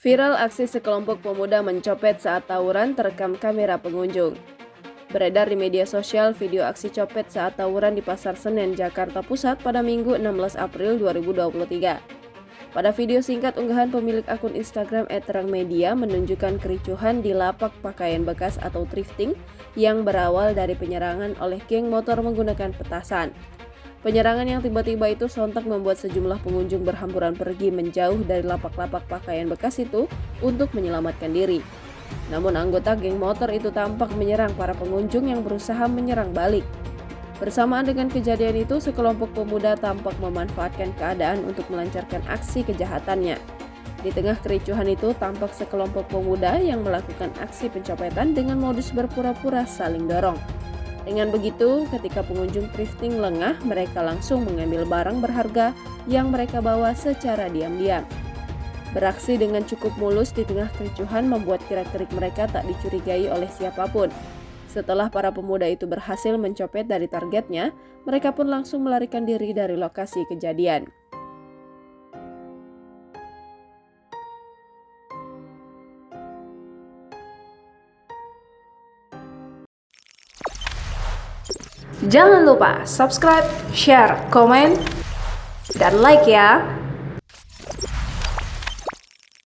Viral aksi sekelompok pemuda mencopet saat tawuran terekam kamera pengunjung. Beredar di media sosial video aksi copet saat tawuran di Pasar Senen, Jakarta Pusat pada Minggu 16 April 2023. Pada video singkat unggahan pemilik akun Instagram @terangmedia menunjukkan kericuhan di lapak pakaian bekas atau thrifting yang berawal dari penyerangan oleh geng motor menggunakan petasan. Penyerangan yang tiba-tiba itu sontak membuat sejumlah pengunjung berhamburan pergi menjauh dari lapak-lapak pakaian bekas itu untuk menyelamatkan diri. Namun anggota geng motor itu tampak menyerang para pengunjung yang berusaha menyerang balik. Bersamaan dengan kejadian itu, sekelompok pemuda tampak memanfaatkan keadaan untuk melancarkan aksi kejahatannya. Di tengah kericuhan itu, tampak sekelompok pemuda yang melakukan aksi pencopetan dengan modus berpura-pura saling dorong. Dengan begitu, ketika pengunjung thrifting lengah, mereka langsung mengambil barang berharga yang mereka bawa secara diam-diam. Beraksi dengan cukup mulus di tengah kericuhan membuat gerak-gerik mereka tak dicurigai oleh siapapun. Setelah para pemuda itu berhasil mencopet dari targetnya, mereka pun langsung melarikan diri dari lokasi kejadian. Jangan lupa subscribe, share, komen, dan like ya.